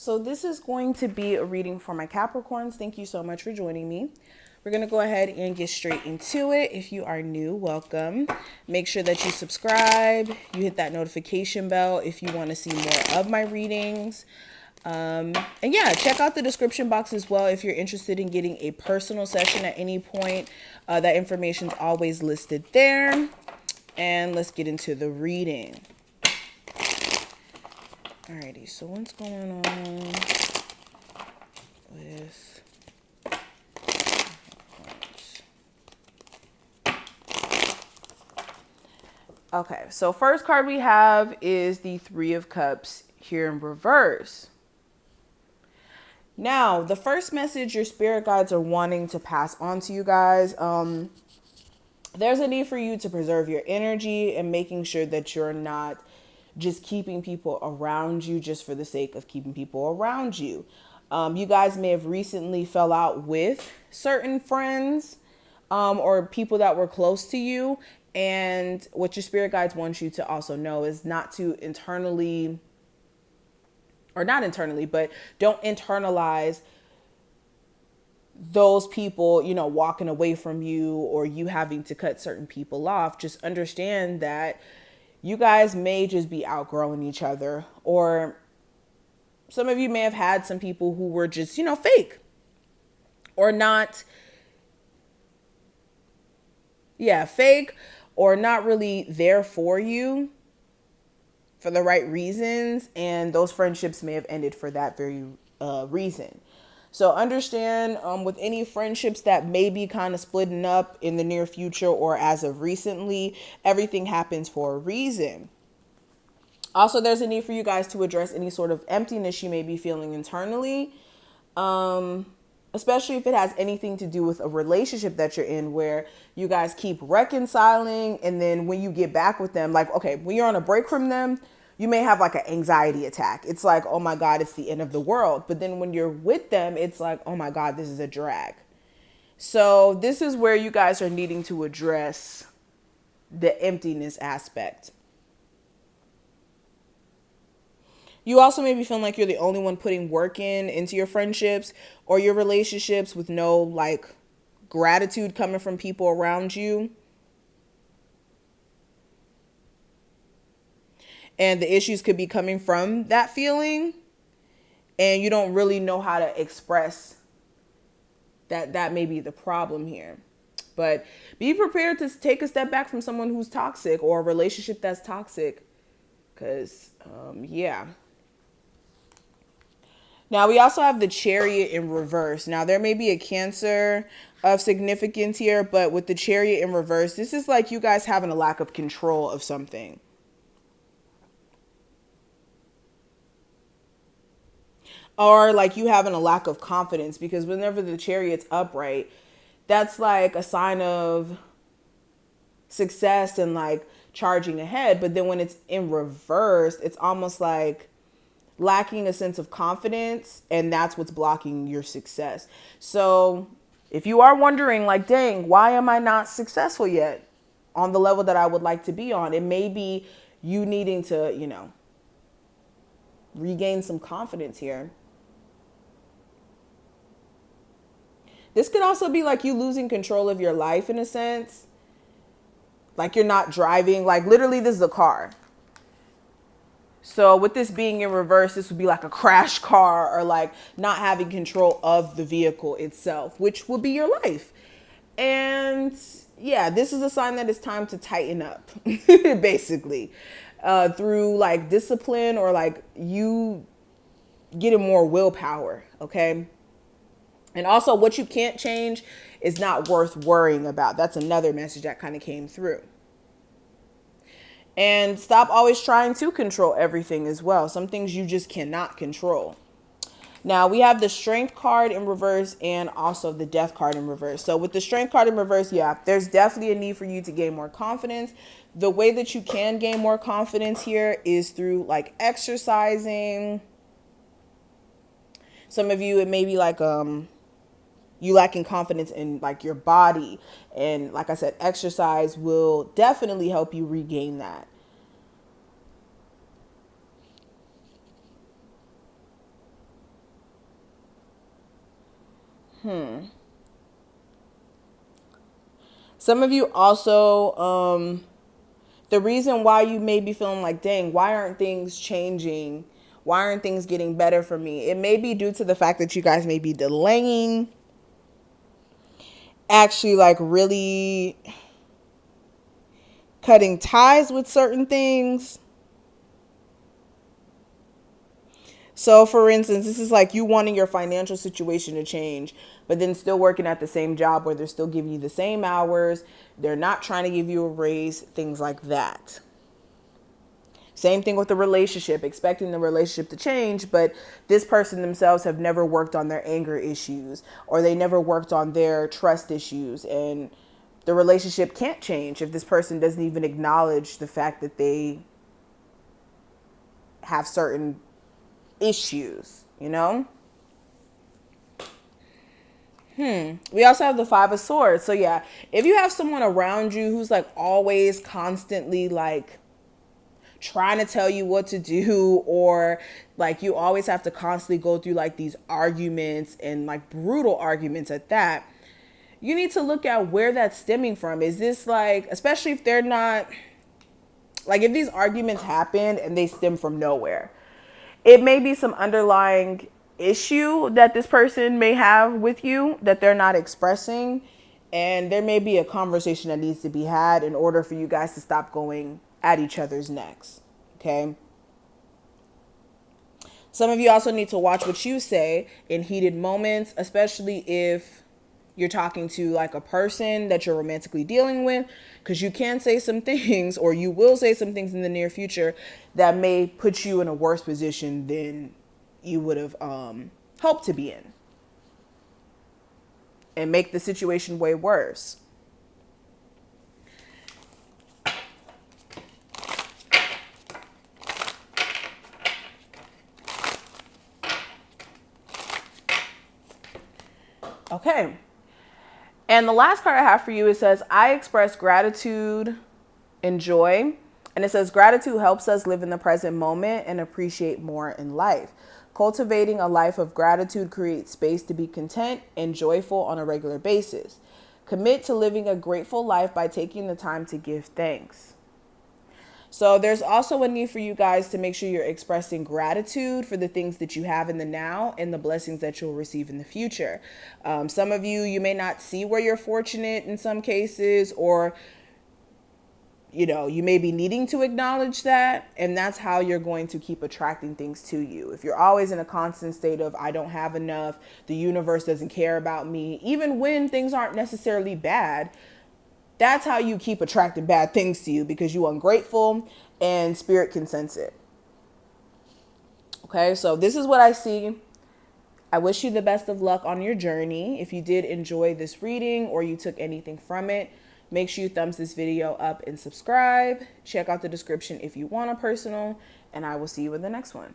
So this is going to be a reading for my Capricorns. Thank you so much for joining me. We're going to go ahead and get straight into it. If you are new, welcome. Make sure that you subscribe. You hit that notification bell if you want to see more of my readings. And yeah, check out the description box as well if you're interested in getting a personal session at any point. That information is always listed there. And let's get into the reading. Alrighty, so what's going on with... Okay, so first card we have is the Three of Cups here in reverse. Now, the first message your spirit guides are wanting to pass on to you guys, there's a need for you to preserve your energy and making sure that you're not just keeping people around you just for the sake of keeping people around you. You guys may have recently fell out with certain friends or people that were close to you. And what your spirit guides want you to also know is not to internally, or not internally, but don't internalize those people, you know, walking away from you or you having to cut certain people off. Just understand that you guys may just be outgrowing each other, or some of you may have had some people who were just, you know, fake or not. Yeah, fake or not really there for you for the right reasons. And those friendships may have ended for that very reason. So understand with any friendships that may be kind of splitting up in the near future or as of recently, everything happens for a reason. Also, there's a need for you guys to address any sort of emptiness you may be feeling internally, especially if it has anything to do with a relationship that you're in where you guys keep reconciling. And then when you get back with them, like, okay, when you're on a break from them, you may have like an anxiety attack. It's like, oh my God, it's the end of the world. But then when you're with them, it's like, oh my God, this is a drag. So this is where you guys are needing to address the emptiness aspect. You also may be feeling like you're the only one putting work into your friendships or your relationships with no like gratitude coming from people around you. And the issues could be coming from that feeling. And you don't really know how to express that may be the problem here. But be prepared to take a step back from someone who's toxic or a relationship that's toxic. Because, yeah. Now, we also have the Chariot in reverse. Now, there may be a Cancer of significance here, but with the Chariot in reverse, this is like you guys having a lack of control of something. Or like you having a lack of confidence, because whenever the Chariot's upright, that's like a sign of success and like charging ahead. But then when it's in reverse, it's almost like lacking a sense of confidence, and that's what's blocking your success. So if you are wondering like, dang, why am I not successful yet on the level that I would like to be on? It may be you needing to, you know, regain some confidence here. This could also be like you losing control of your life in a sense. Like you're not driving, like literally this is a car. So with this being in reverse, this would be like a crash car or like not having control of the vehicle itself, which would be your life. And yeah, this is a sign that it's time to tighten up, basically, through like discipline or like you getting more willpower. Okay. And also what you can't change is not worth worrying about. That's another message that kind of came through. And stop always trying to control everything as well. Some things you just cannot control. Now we have the Strength card in reverse and also the Death card in reverse. So with the Strength card in reverse, yeah, there's definitely a need for you to gain more confidence. The way that you can gain more confidence here is through like exercising. Some of you, it may be like you lacking confidence in like your body. And like I said, exercise will definitely help you regain that. Some of you also, the reason why you may be feeling like, dang, why aren't things changing? Why aren't things getting better for me? It may be due to the fact that you guys may be delaying actually like really cutting ties with certain things. So for instance, this is like you wanting your financial situation to change, but then still working at the same job where they're still giving you the same hours. They're not trying to give you a raise, things like that. Same thing with the relationship, expecting the relationship to change, but this person themselves have never worked on their anger issues, or they never worked on their trust issues. And the relationship can't change if this person doesn't even acknowledge the fact that they have certain issues, you know? We also have the Five of Swords. So yeah, if you have someone around you who's like always constantly like trying to tell you what to do, or like you always have to constantly go through like these arguments and like brutal arguments at that, you need to look at where that's stemming from. Is this like, especially if they're not, like if these arguments happen and they stem from nowhere, it may be some underlying issue that this person may have with you that they're not expressing. And there may be a conversation that needs to be had in order for you guys to stop going at each other's necks. Okay. Some of you also need to watch what you say in heated moments, especially if you're talking to like a person that you're romantically dealing with, because you can say some things, or you will say some things in the near future that may put you in a worse position than you would have hoped to be in, and make the situation way worse. Okay. And the last card I have for you, it says, I express gratitude and joy. And it says, gratitude helps us live in the present moment and appreciate more in life. Cultivating a life of gratitude creates space to be content and joyful on a regular basis. Commit to living a grateful life by taking the time to give thanks. So there's also a need for you guys to make sure you're expressing gratitude for the things that you have in the now and the blessings that you'll receive in the future. Some of you, you may not see where you're fortunate in some cases, or, you know, you may be needing to acknowledge that. And that's how you're going to keep attracting things to you. If you're always in a constant state of, I don't have enough, the universe doesn't care about me, even when things aren't necessarily bad, that's how you keep attracting bad things to you, because you're ungrateful and spirit can sense it. Okay, so this is what I see. I wish you the best of luck on your journey. If you did enjoy this reading or you took anything from it, make sure you thumbs this video up and subscribe. Check out the description if you want a personal, and I will see you in the next one.